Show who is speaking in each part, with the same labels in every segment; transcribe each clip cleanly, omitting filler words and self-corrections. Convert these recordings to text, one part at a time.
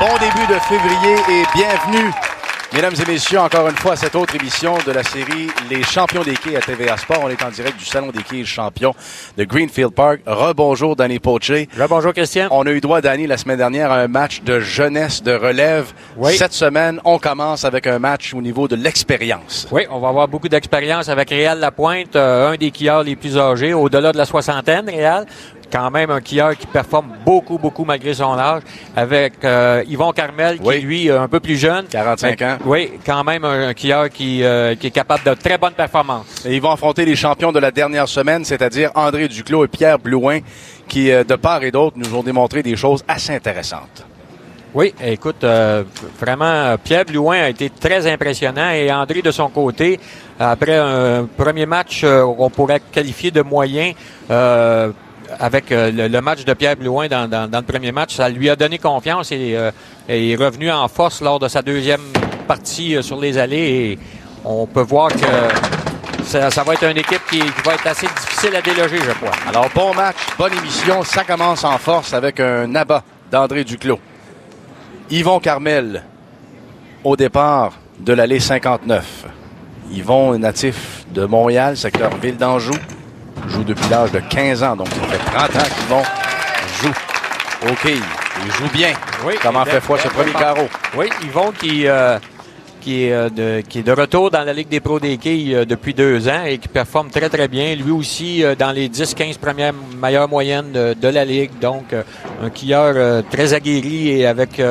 Speaker 1: Bon début de février et bienvenue, mesdames et messieurs, encore une fois à cette autre émission de la série Les Champions des quais à TVA Sport. On est en direct du Salon des quais champions de Greenfield Park. Rebonjour, Danny Poche.
Speaker 2: Rebonjour, Christian.
Speaker 1: On a eu droit, Danny, la semaine dernière à un match de jeunesse, de relève.
Speaker 2: Oui.
Speaker 1: Cette semaine, on commence avec un match au niveau de l'expérience.
Speaker 2: Oui, on va avoir beaucoup d'expérience avec Réal Lapointe, un des skieurs les plus âgés, au-delà de la soixantaine, Réal. Quand même un skieur qui performe beaucoup malgré son âge, avec Yvon Carmel, qui lui, un peu plus jeune.
Speaker 1: 45 ans.
Speaker 2: Oui, quand même un skieur qui est capable de très bonnes performances.
Speaker 1: Et ils vont affronter les champions de la dernière semaine, c'est-à-dire André Duclos et Pierre Blouin, qui, de part et d'autre, nous ont démontré des choses assez intéressantes.
Speaker 2: Oui, écoute, vraiment, Pierre Blouin a été très impressionnant et André, de son côté, après un premier match, on pourrait qualifier de moyen, avec le match de Pierre Blouin dans le premier match, ça lui a donné confiance et est revenu en force lors de sa deuxième partie sur les allées et on peut voir que ça va être une équipe qui va être assez difficile à déloger, je crois.
Speaker 1: Alors, bon match, bonne émission, ça commence en force avec un abat d'André Duclos. Yvon Carmel, au départ de l'allée 59. Yvon est natif de Montréal, secteur Ville d'Anjou. Joue depuis l'âge de 15 ans, donc ça fait 30 ans qu'Yvon joue au quai. Il joue bien.
Speaker 2: Oui,
Speaker 1: comment fait foi ce premier carreau?
Speaker 2: Oui, Yvon qui est de retour dans la Ligue des pros des quais depuis 2 ans et qui performe très bien. Lui aussi dans les 10-15 premières meilleures moyennes de la Ligue. Donc, un skieur très aguerri et avec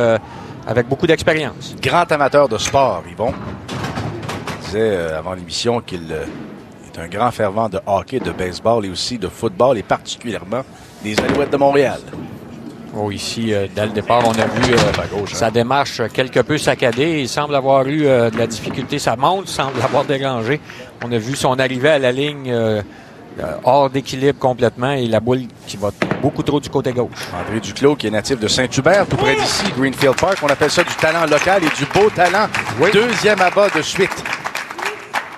Speaker 2: beaucoup d'expérience.
Speaker 1: Grand amateur de sport, Yvon. Il disait avant l'émission qu'il est un grand fervent de hockey, de baseball et aussi de football et particulièrement des Alouettes de Montréal.
Speaker 2: Oh, ici, dès le départ, on a vu sa démarche quelque peu saccadée. Il semble avoir eu de la difficulté. Sa montre semble l'avoir dérangé. On a vu son arrivée à la ligne hors d'équilibre complètement et la boule qui va beaucoup trop du côté gauche.
Speaker 1: André Duclos, qui est natif de Saint-Hubert, tout près d'ici, Greenfield Park. On appelle ça du talent local et du beau talent. Oui. Deuxième abat de suite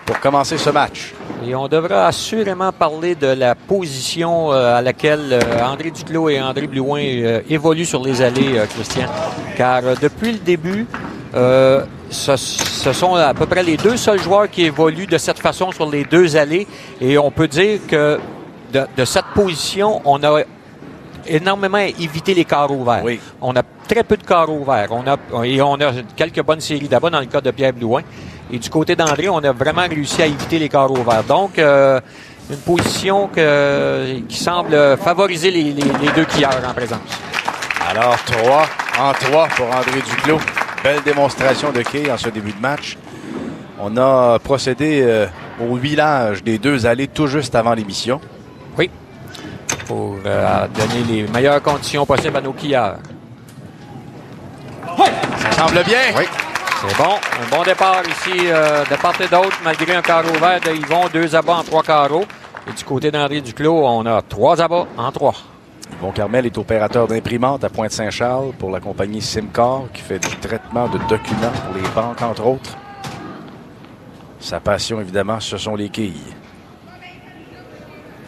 Speaker 1: pour commencer ce match.
Speaker 2: Et on devra assurément parler de la position à laquelle André Duclos et André Blouin évoluent sur les allées, Christian. Car depuis le début, ce sont à peu près les deux seuls joueurs qui évoluent de cette façon sur les deux allées. Et on peut dire que de cette position, on a énormément évité les carreaux ouverts. Oui. On a très peu de carreaux ouverts. On a quelques bonnes séries d'abord dans le cas de Pierre Blouin. Et du côté d'André, on a vraiment réussi à éviter les carreaux ouverts. Donc, une position qui semble favoriser les deux skieurs en présence.
Speaker 1: Alors, 3 pour André Duclos. Belle démonstration de quai en ce début de match. On a procédé au huilage des deux allées tout juste avant l'émission.
Speaker 2: Oui, pour donner les meilleures conditions possibles à nos skieurs.
Speaker 1: Ça semble bien. Oui.
Speaker 2: C'est bon. Un bon départ ici de part et d'autre, malgré un carreau vert de Yvon, 2 abats en 3 carreaux. Et du côté d'André Duclos, on a 3 abats en 3.
Speaker 1: Yvon Carmel est opérateur d'imprimante à Pointe-Saint-Charles pour la compagnie Simcor qui fait du traitement de documents pour les banques, entre autres. Sa passion, évidemment, ce sont les quilles.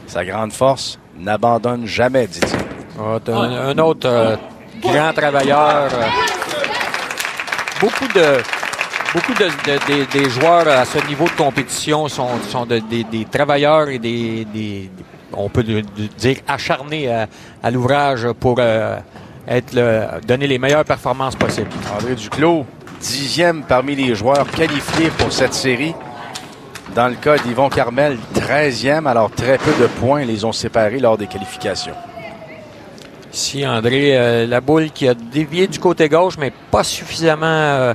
Speaker 1: Sa grande force, n'abandonne jamais, dit-il.
Speaker 2: Un autre grand travailleur. Beaucoup des joueurs à ce niveau de compétition sont des travailleurs et on peut dire acharnés à l'ouvrage pour donner les meilleures performances possibles.
Speaker 1: André Duclos, 10e parmi les joueurs qualifiés pour cette série. Dans le cas d'Yvon Carmel, 13e, alors très peu de points les ont séparés lors des qualifications.
Speaker 2: Ici, André, la boule qui a dévié du côté gauche, mais pas suffisamment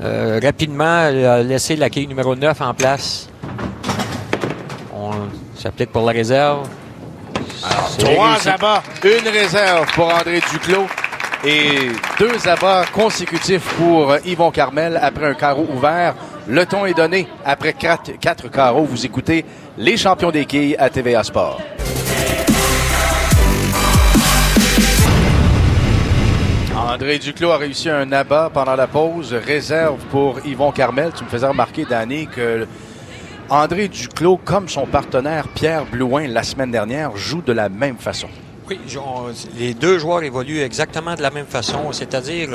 Speaker 2: rapidement, a laissé la quille numéro 9 en place. On s'applique pour la réserve.
Speaker 1: Alors, 3 abats, une réserve pour André Duclos et 2 abats consécutifs pour Yvon Carmel après un carreau ouvert. Le ton est donné après 4 carreaux. Vous écoutez les champions des quilles à TVA Sport. André Duclos a réussi un abat pendant la pause. Réserve pour Yvon Carmel. Tu me faisais remarquer, Danny, que André Duclos, comme son partenaire Pierre Blouin la semaine dernière, joue de la même façon.
Speaker 2: Oui, les deux joueurs évoluent exactement de la même façon, c'est-à-dire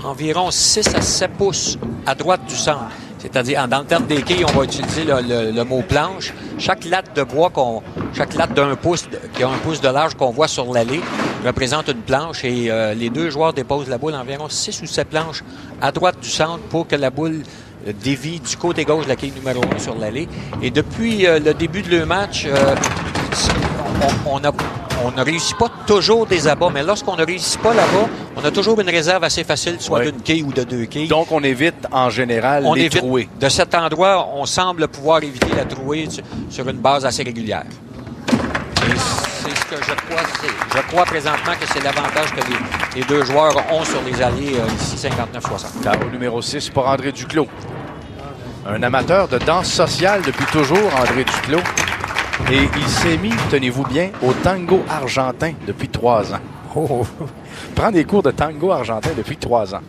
Speaker 2: environ 6 à 7 pouces à droite du centre. C'est-à-dire, dans le terme des quilles, on va utiliser le mot planche. Chaque latte de bois, chaque latte d'un pouce, qui a 1 pouce de large qu'on voit sur l'allée, représente une planche et les deux joueurs déposent la boule environ 6 ou 7 planches à droite du centre pour que la boule dévie du côté gauche de la quille numéro 1 sur l'allée. Et depuis le début de le match, on ne réussit pas toujours des abats, mais lorsqu'on ne réussit pas là-bas, on a toujours une réserve assez facile, soit d'une quille ou de 2 quilles.
Speaker 1: Donc, on évite en général les trouées.
Speaker 2: De cet endroit, on semble pouvoir éviter la trouée sur une base assez régulière. Et c'est ce que je crois présentement que c'est l'avantage que les deux joueurs ont sur les alliés ici, 59-60.
Speaker 1: Carreau numéro 6 pour André Duclos. Un amateur de danse sociale depuis toujours, André Duclos. Et il s'est mis, tenez-vous bien, au tango argentin depuis 3 ans.
Speaker 2: Oh.
Speaker 1: Prend des cours de tango argentin depuis 3 ans.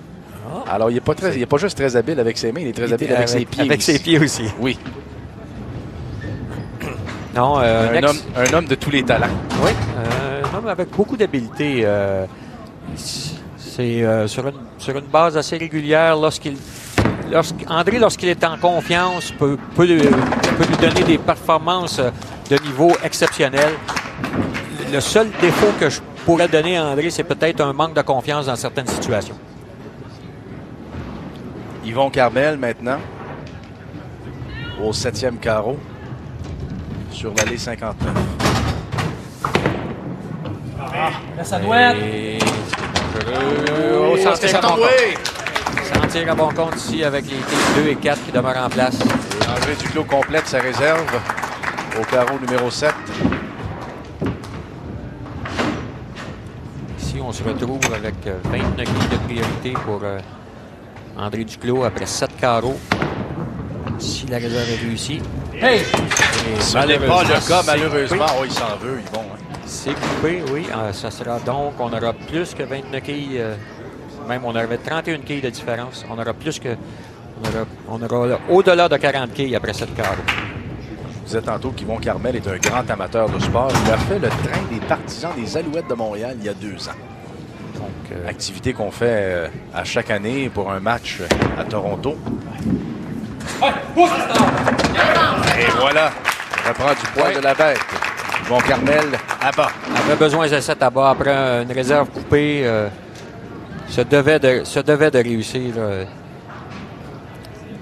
Speaker 2: Ah.
Speaker 1: Alors, il n'est pas juste très habile avec ses mains, il est très habile avec ses pieds.
Speaker 2: Avec
Speaker 1: aussi.
Speaker 2: ses pieds aussi.
Speaker 1: Oui.
Speaker 2: Non,
Speaker 1: un homme de tous les talents.
Speaker 2: Oui, un homme avec beaucoup d'habileté. C'est sur une base assez régulière. André, lorsqu'il est en confiance, peut lui donner des performances de niveau exceptionnel. Le seul défaut que je pourrais donner à André, c'est peut-être un manque de confiance dans certaines situations.
Speaker 1: Yvon Carmel maintenant, au 7e carreau, sur l'allée 59.
Speaker 3: Là, ça doit être.
Speaker 2: Au centre à bon compte. Sentir à bon compte ici avec les quilles 2 et 4 qui demeurent en place.
Speaker 1: Et André Duclos complète sa réserve au carreau numéro 7.
Speaker 2: Ici, on se retrouve avec 29 quilles de priorité pour André Duclos après 7 carreaux. Si la réserve est réussie.
Speaker 3: Hey!
Speaker 1: Ça n'est pas le cas, malheureusement. Oh, il s'en veut, Yvon.
Speaker 2: C'est coupé, oui. Ça sera donc, on aura plus que 29 quilles. Même, on avait 31 quilles de différence. On aura plus que... On aura au-delà de 40 quilles après cette carreau.
Speaker 1: Je disais tantôt qu'Yvon Carmel est un grand amateur de sport. Il a fait le train des partisans des Alouettes de Montréal il y a 2 ans. Donc, activité qu'on fait à chaque année pour un match à Toronto. Et voilà, il reprend du poids de la bête. Yvon Carmel, à bas.
Speaker 2: Avait besoin de 7 à bas après une réserve coupée. Se devait de réussir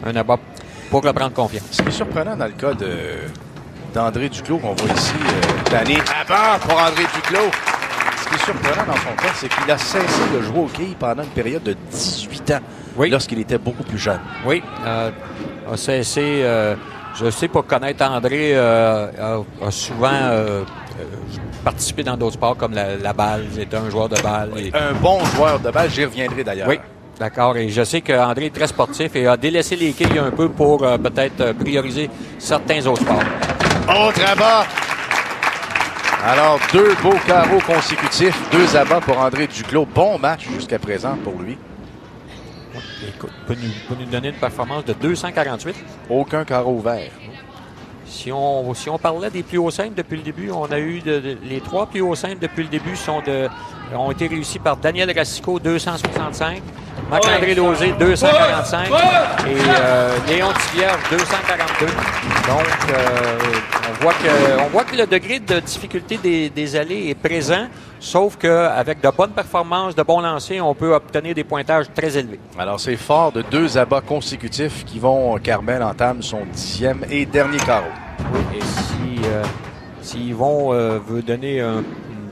Speaker 2: un abat pour reprendre confiance.
Speaker 1: Ce qui est surprenant dans le cas d'André Duclos qu'on voit ici, l'année à bas pour André Duclos. Ce qui est surprenant dans son cas, c'est qu'il a cessé de jouer au quilles pendant une période de 18 ans, lorsqu'il était beaucoup plus jeune.
Speaker 2: Oui, a cessé. Je sais, pour connaître André, a souvent participé dans d'autres sports comme la balle. C'était un joueur de balle.
Speaker 1: Oui, un bon joueur de balle, j'y reviendrai d'ailleurs.
Speaker 2: Oui, d'accord. Et je sais qu'André est très sportif et a délaissé les quilles un peu pour peut-être prioriser certains autres sports.
Speaker 1: Autre abat! Alors, 2 beaux carreaux consécutifs, 2 abats pour André Duclos. Bon match jusqu'à présent pour lui.
Speaker 2: Écoute, peut nous donner une performance de 248.
Speaker 1: Aucun carreau ouvert.
Speaker 2: Si on parlait des plus hauts simples depuis le début, on a eu les 3 plus hauts simples depuis le début ont été réussis par Daniel Racicot, 265, Marc-André Lauzé, 245 et Léon Tivierge, 242. Donc, on voit que le degré de difficulté des allées est présent, sauf qu'avec de bonnes performances, de bons lancers, on peut obtenir des pointages très élevés. Alors,
Speaker 1: c'est fort de 2 abats consécutifs qu'Yvon Carmel entame son 10e et dernier carreau.
Speaker 2: Oui, et si Yvon veut donner une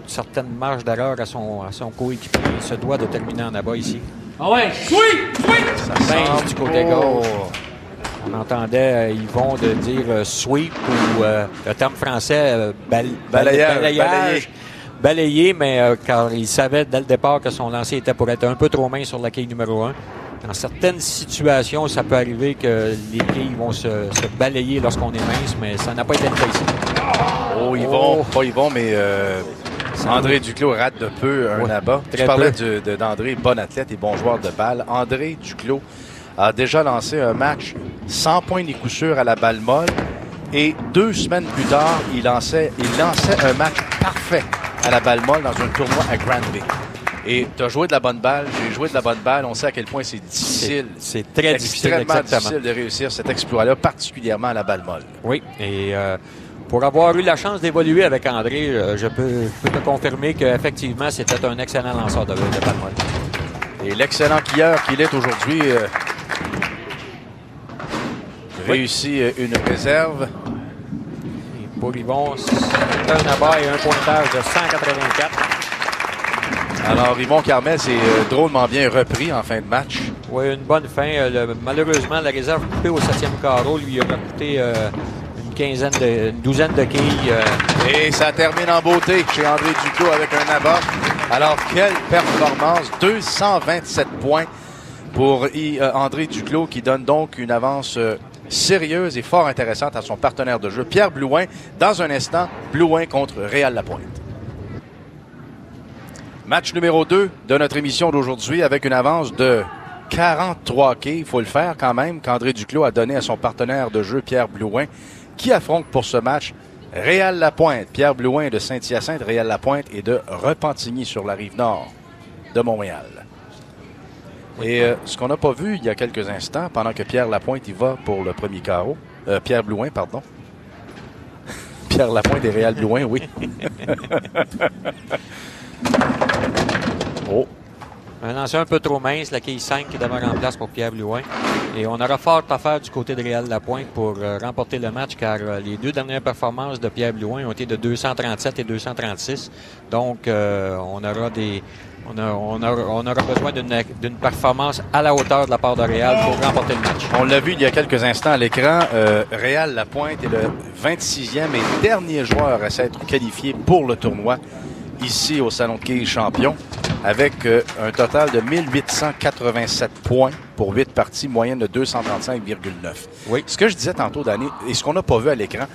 Speaker 2: certaine marge d'erreur à son coéquipier, il se doit de terminer en abat ici.
Speaker 3: Ah ouais,
Speaker 2: Ça pince du côté gauche. On entendait Yvon de dire sweep ou le terme français balayer, mais car il savait dès le départ que son lancer était pour être un peu trop mince sur la quille numéro 1. Dans certaines situations, ça peut arriver que les quilles vont se balayer lorsqu'on est mince, mais ça n'a pas été le cas ici.
Speaker 1: Oh, Yvon, pas Yvon, mais André Duclos rate de peu un abat. Je parlais d'André, bon athlète et bon joueur de balle. André Duclos a déjà lancé un match 100 points des coups sûrs à la balle molle. Et 2 semaines plus tard, il lançait un match parfait à la balle molle dans un tournoi à Granby. Et tu as joué de la bonne balle, j'ai joué de la bonne balle. On sait à quel point c'est difficile.
Speaker 2: C'est très difficile,
Speaker 1: extrêmement
Speaker 2: exactement.
Speaker 1: difficile de réussir cet exploit-là, particulièrement à la balle molle.
Speaker 2: Oui, et pour avoir eu la chance d'évoluer avec André, je peux te confirmer qu'effectivement, c'était un excellent lanceur de balle molle.
Speaker 1: Et l'excellent quilleur qu'il est aujourd'hui réussit une réserve.
Speaker 2: Et pour Yvon, c'est un abat et un pointage de 184.
Speaker 1: Alors, Yvon Carmel s'est drôlement bien repris en fin de match.
Speaker 2: Oui, une bonne fin. Malheureusement, la réserve coupée au 7e carreau lui a coûté une douzaine de quilles.
Speaker 1: Et ça termine en beauté chez André Duclos avec un abat. Alors, quelle performance! 227 points pour André Duclos qui donne donc une avance sérieuse et fort intéressante à son partenaire de jeu, Pierre Blouin. Dans un instant, Blouin contre Réal Lapointe. Match numéro 2 de notre émission d'aujourd'hui avec une avance de 43 quilles. Il faut le faire quand même, qu'André Duclos a donné à son partenaire de jeu, Pierre Blouin, qui affronte pour ce match Réal Lapointe. Pierre Blouin est de Saint-Hyacinthe, Réal Lapointe est de Repentigny sur la rive nord de Montréal. Et ce qu'on n'a pas vu il y a quelques instants, pendant que Pierre Lapointe y va pour le premier carreau, Pierre Blouin, pardon. Pierre Lapointe et Réal Blouin, oui. Oh.
Speaker 2: Un lancer un peu trop mince, la quille 5 qui demeure en place pour Pierre Blouin. Et on aura fort à faire du côté de Réal Lapointe pour remporter le match, car les deux dernières performances de Pierre Blouin ont été de 237 et 236. Donc, on aura besoin d'une performance à la hauteur de la part de Réal pour remporter le match.
Speaker 1: On l'a vu il y a quelques instants à l'écran. Réal Lapointe est le 26e et dernier joueur à s'être qualifié pour le tournoi ici au Salon de quilles champion, avec un total de 1887 points pour 8 parties, moyenne de 235,9.
Speaker 2: Oui.
Speaker 1: Ce que je disais tantôt, Danny, et ce qu'on n'a pas vu à l'écran,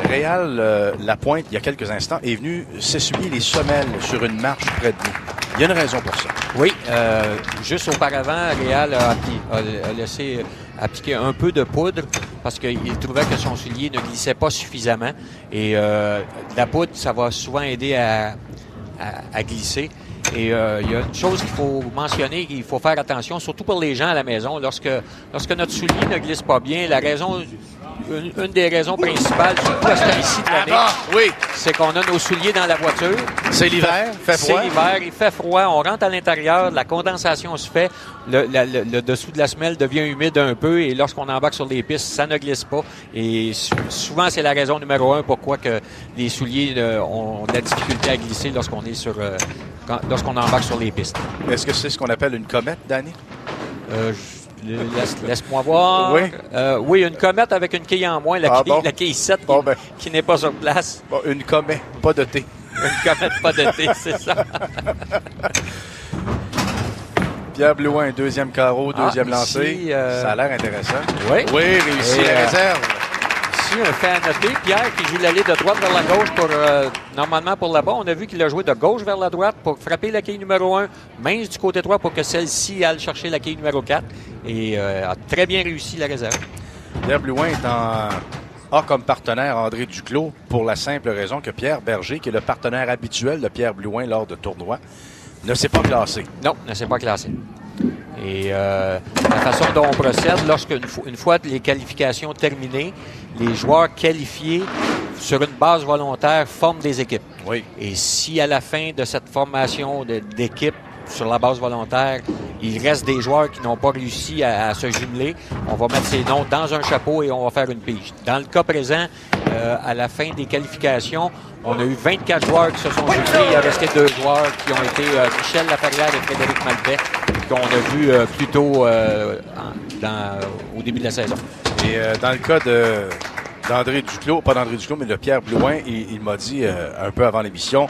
Speaker 1: Réal Lapointe, il y a quelques instants, est venu s'essuyer les semelles sur une marche près de nous. Il y a une raison pour ça.
Speaker 2: Oui, juste auparavant, Réal a laissé appliquer un peu de poudre parce qu'il trouvait que son soulier ne glissait pas suffisamment. Et la poudre, ça va souvent aider à glisser. Et il y a une chose qu'il faut mentionner, qu'il faut faire attention, surtout pour les gens à la maison. Lorsque notre soulier ne glisse pas bien, une des raisons principales, surtout à ce temps-ci de l'année,
Speaker 1: oui,
Speaker 2: c'est qu'on a nos souliers dans la voiture.
Speaker 1: C'est l'hiver, fait froid.
Speaker 2: C'est l'hiver, il fait froid, on rentre à l'intérieur, la condensation se fait, le dessous de la semelle devient humide un peu et lorsqu'on embarque sur les pistes, ça ne glisse pas. Et souvent, c'est la raison numéro 1 pourquoi que les souliers ont de la difficulté à glisser lorsqu'on embarque sur les pistes.
Speaker 1: Est-ce que c'est ce qu'on appelle une comète, Danny?
Speaker 2: Laisse-moi voir.
Speaker 1: Oui.
Speaker 2: Oui, une comète avec une quille en moins, la quille 7 qui n'est pas sur place.
Speaker 1: Bon, une comète, pas de thé.
Speaker 2: Une comète, pas de thé, c'est ça.
Speaker 1: Pierre Blouin, deuxième carreau, deuxième lancé.
Speaker 2: Ici,
Speaker 1: ça a l'air intéressant.
Speaker 2: Oui.
Speaker 1: Oui, réussi la réserve.
Speaker 2: Ici, un fait à noter, Pierre qui joue l'allée de droite vers la gauche normalement pour là-bas. On a vu qu'il a joué de gauche vers la droite pour frapper la quille numéro 1, mince du côté droit pour que celle-ci aille chercher la quille numéro 4 et a très bien réussi la réserve.
Speaker 1: Pierre Blouin a comme partenaire André Duclos pour la simple raison que Pierre Berger, qui est le partenaire habituel de Pierre Blouin lors de tournois, ne s'est pas classé.
Speaker 2: Non, ne s'est pas classé. Et la façon dont on procède, une fois les qualifications terminées, les joueurs qualifiés sur une base volontaire forment des équipes.
Speaker 1: Oui.
Speaker 2: Et si à la fin de cette formation d'équipe sur la base volontaire, il reste des joueurs qui n'ont pas réussi à se jumeler, on va mettre ces noms dans un chapeau et on va faire une pige. Dans le cas présent, à la fin des qualifications, on a eu 24 joueurs qui se sont jumelés. Il a resté 2 joueurs qui ont été Michel Laferrière et Frédéric Maltais, qu'on a vu plus tôt au début de la saison. Et
Speaker 1: dans le cas d'André Duclos, pas d'André Duclos, mais de Pierre Blouin, il m'a dit un peu avant l'émission,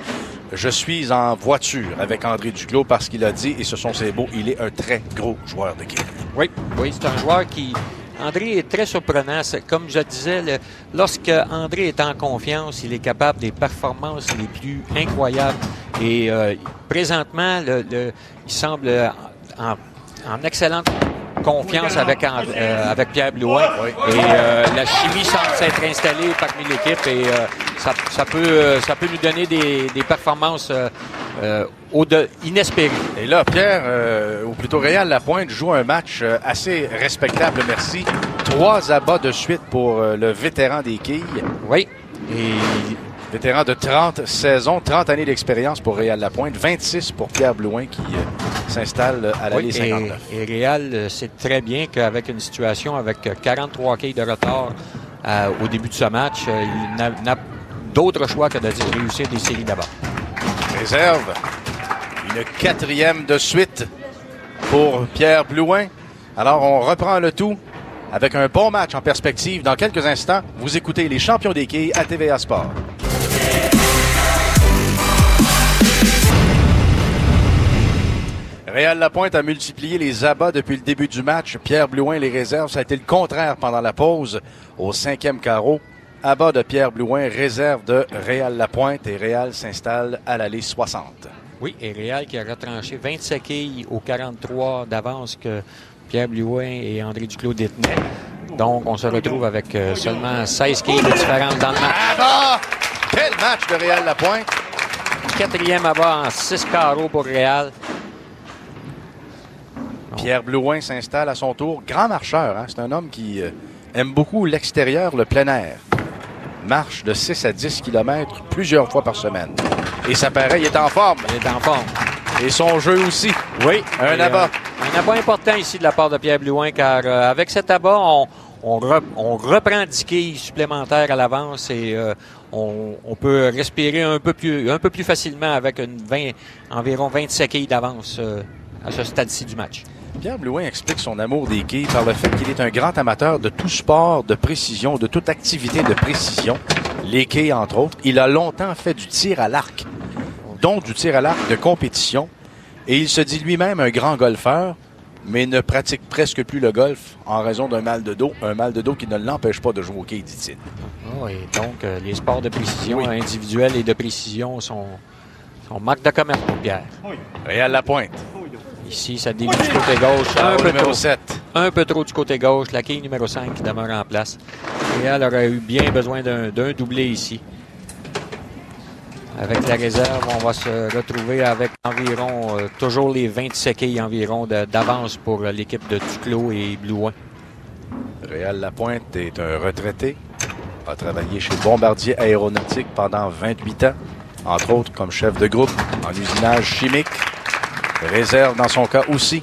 Speaker 1: je suis en voiture avec André Duclos parce qu'il a dit, et ce sont ses mots, il est un très gros joueur de game.
Speaker 2: Oui, c'est un joueur qui... André est très surprenant. Comme je disais, lorsque André est en confiance, il est capable des performances les plus incroyables. Et présentement, il semble en excellente confiance avec Pierre Blouin.
Speaker 1: Oui.
Speaker 2: Et la chimie semble s'être installée parmi l'équipe et ça peut nous donner des performances inespérées.
Speaker 1: Et là, Pierre, ou plutôt Réal Lapointe, joue un match assez respectable, merci. 3 abats de suite pour le vétéran des quilles.
Speaker 2: Oui.
Speaker 1: Et vétéran de 30 saisons, 30 années d'expérience pour Réal Lapointe, 26 pour Pierre Blouin qui s'installe à l'allée 59.
Speaker 2: Et Réal sait très bien qu'avec une situation avec 43 quilles de retard au début de ce match, il n'a d'autre choix que de réussir des séries d'abord.
Speaker 1: Réserve. Une 4e de suite pour Pierre Blouin. Alors, on reprend le tout avec un bon match en perspective. Dans quelques instants, vous écoutez les champions des quilles à TVA Sport. Réal Lapointe a multiplié les abats depuis le début du match. Pierre Blouin, les réserves, ça a été le contraire pendant la pause au 5e carreau. Abat de Pierre Blouin, réserve de Réal Lapointe et Réal s'installe à l'allée 60.
Speaker 2: Oui, et Réal qui a retranché 27 quilles aux 43 d'avance que Pierre Blouin et André Duclos détenaient. Donc, on se retrouve avec seulement 16 quilles de différence dans le match.
Speaker 1: Abat! Quel match de Réal Lapointe!
Speaker 2: 4e abat en 6 carreaux pour Réal.
Speaker 1: Pierre Blouin s'installe à son tour. Grand marcheur, hein? C'est un homme qui aime beaucoup l'extérieur, le plein air. Marche de 6 à 10 km plusieurs fois par semaine. Et ça paraît, il est en forme.
Speaker 2: Il est en forme.
Speaker 1: Et son jeu aussi.
Speaker 2: Oui.
Speaker 1: Un abat.
Speaker 2: Un abat important ici de la part de Pierre Blouin, car avec cet abat, on reprend 10 quilles supplémentaires à l'avance et on peut respirer un peu plus facilement avec environ 27 quilles d'avance à ce stade-ci du match.
Speaker 1: Pierre Blouin explique son amour des quilles par le fait qu'il est un grand amateur de tout sport de précision, de toute activité de précision. Les quilles, entre autres. Il a longtemps fait du tir à l'arc, donc du tir à l'arc de compétition. Et il se dit lui-même un grand golfeur, mais ne pratique presque plus le golf en raison d'un mal de dos. Un mal de dos qui ne l'empêche pas de jouer au quilles, dit-il.
Speaker 2: Oh, et donc, les sports de précision individuels et de précision sont marque de commerce pour Pierre.
Speaker 1: Réal Lapointe.
Speaker 2: Ici, ça dévie du côté gauche.
Speaker 1: Numéro 7.
Speaker 2: Un peu trop du côté gauche. La quille numéro 5 qui demeure en place. Réal aurait eu bien besoin d'un doublé ici. Avec la réserve, on va se retrouver avec environ toujours les 27 quilles environ d'avance pour l'équipe de Duclos et Blouin.
Speaker 1: Réal Lapointe est un retraité. A travaillé chez Bombardier Aéronautique pendant 28 ans. Entre autres comme chef de groupe en usinage chimique. Réserve dans son cas aussi.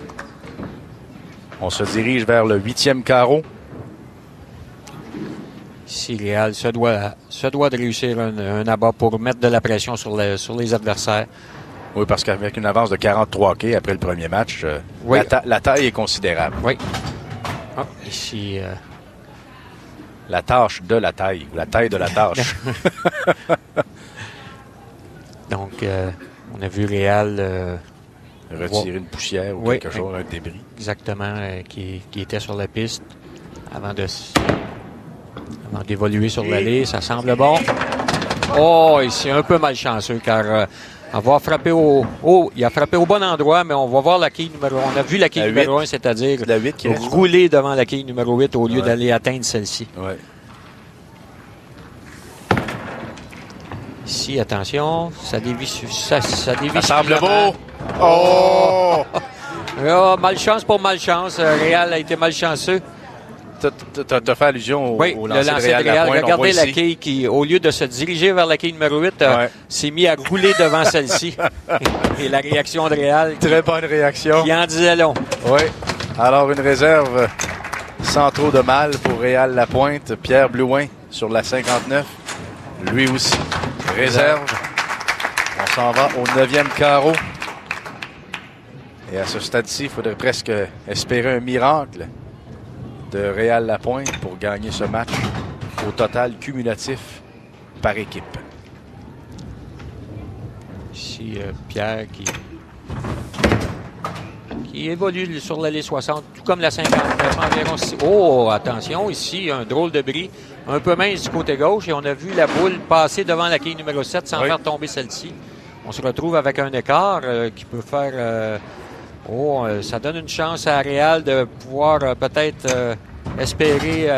Speaker 1: On se dirige vers le 8e carreau.
Speaker 2: Ici, Réal se doit de réussir un abat pour mettre de la pression sur les adversaires.
Speaker 1: Oui, parce qu'avec une avance de 43 quilles après le premier match, la taille est considérable.
Speaker 2: Oui. Ah, ici...
Speaker 1: La tâche de la taille, ou la taille de la tâche.
Speaker 2: Donc, on a vu Réal...
Speaker 1: retirer une poussière ou quelque chose, un débris.
Speaker 2: Exactement, qui était sur la piste avant d'évoluer sur l'allée. Ça semble bon. Oh, ici, un peu malchanceux, car avoir frappé il a frappé au bon endroit, mais on va voir la quille numéro 1. On a vu la quille numéro 1, c'est-à-dire rouler devant la quille numéro 8 au lieu d'aller atteindre celle-ci.
Speaker 1: Ouais.
Speaker 2: Ici, attention, ça dévie. Ça
Speaker 1: semble beau! Oh!
Speaker 2: Oh, malchance pour malchance. Réal a été malchanceux.
Speaker 1: Tu as fait allusion au lancer de Réal Lapointe.
Speaker 2: Regardez la quille qui, au lieu de se diriger vers la quille numéro 8, s'est mis à rouler devant celle-ci. Et la réaction de Réal...
Speaker 1: Très bonne réaction.
Speaker 2: Qui en disait long.
Speaker 1: Oui. Alors, une réserve sans trop de mal pour Réal Lapointe. Pierre Blouin sur la 59. Lui aussi. Réserve. On s'en va au 9e carreau. Et à ce stade-ci, il faudrait presque espérer un miracle de Réal Lapointe pour gagner ce match au total cumulatif par équipe.
Speaker 2: Ici, Pierre qui évolue sur l'allée 60, tout comme la 59 environ. Oh, attention, ici, un drôle de bris, un peu mince du côté gauche, et on a vu la boule passer devant la quille numéro 7 sans faire tomber celle-ci. On se retrouve avec un écart qui peut faire Oh, ça donne une chance à Réal de pouvoir peut-être espérer,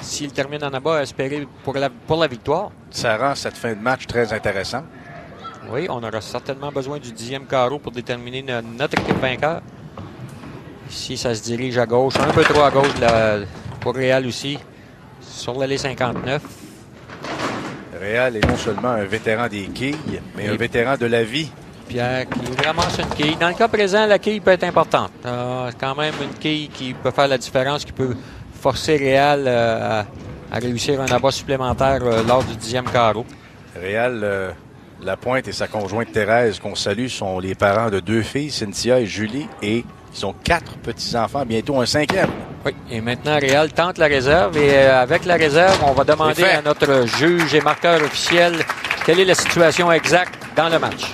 Speaker 2: s'il termine en abat, espérer pour la victoire.
Speaker 1: Ça rend cette fin de match très intéressante.
Speaker 2: Oui, on aura certainement besoin du 10e carreau pour déterminer notre équipe vainqueur. Ici, ça se dirige à gauche, un peu trop à gauche pour Réal aussi, sur l'allée 59.
Speaker 1: Réal est non seulement un vétéran des quilles, mais un vétéran de la vie.
Speaker 2: Pierre qui ramasse une quille. Dans le cas présent, la quille peut être importante. C'est quand même une quille qui peut faire la différence, qui peut forcer Réal à réussir un abat supplémentaire lors du 10e carreau.
Speaker 1: Réal Lapointe et sa conjointe Thérèse, qu'on salue, sont les parents de 2 filles, Cynthia et Julie, et ils ont 4 petits-enfants, bientôt un 5e.
Speaker 2: Oui, et maintenant Réal tente la réserve, et avec la réserve, on va demander à notre juge et marqueur officiel quelle est la situation exacte dans le match.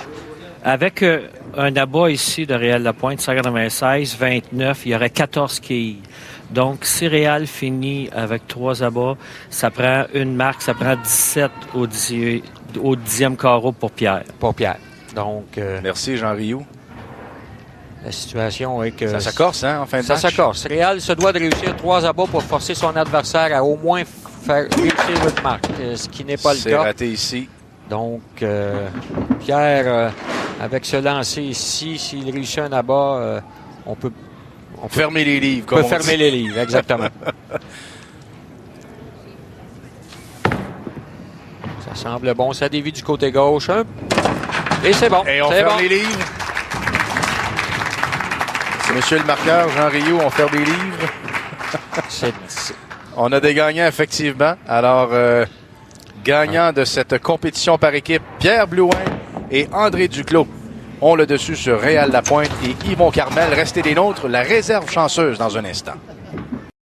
Speaker 4: Avec un abat ici de Réal Lapointe, 196-29, il y aurait 14 quilles. Donc, si Réal finit avec 3 abats, ça prend une marque, ça prend 17 au 10e carreau pour Pierre.
Speaker 2: Pour Pierre. Donc,
Speaker 1: merci, Jean Rioux.
Speaker 2: La situation est que...
Speaker 1: Ça s'accorce, hein, en fin de match?
Speaker 2: Ça s'accorce. Réal se doit de réussir 3 abats pour forcer son adversaire à au moins faire réussir une marque, ce qui n'est pas le cas.
Speaker 1: C'est raté ici.
Speaker 2: Donc, Pierre, avec ce lancer ici, s'il réussit un abat, on peut
Speaker 1: fermer les livres,
Speaker 2: comme on peut fermer les livres, exactement. Ça semble bon. Ça dévie du côté gauche. Et c'est bon.
Speaker 1: Et on ferme les livres. C'est monsieur le marqueur, Jean Rioux, on ferme les livres. On a des gagnants, effectivement. Alors, gagnants de cette compétition par équipe, Pierre Blouin et André Duclos ont le dessus sur Réal Lapointe et Yvon Carmel. Restez des nôtres, la réserve chanceuse dans un instant.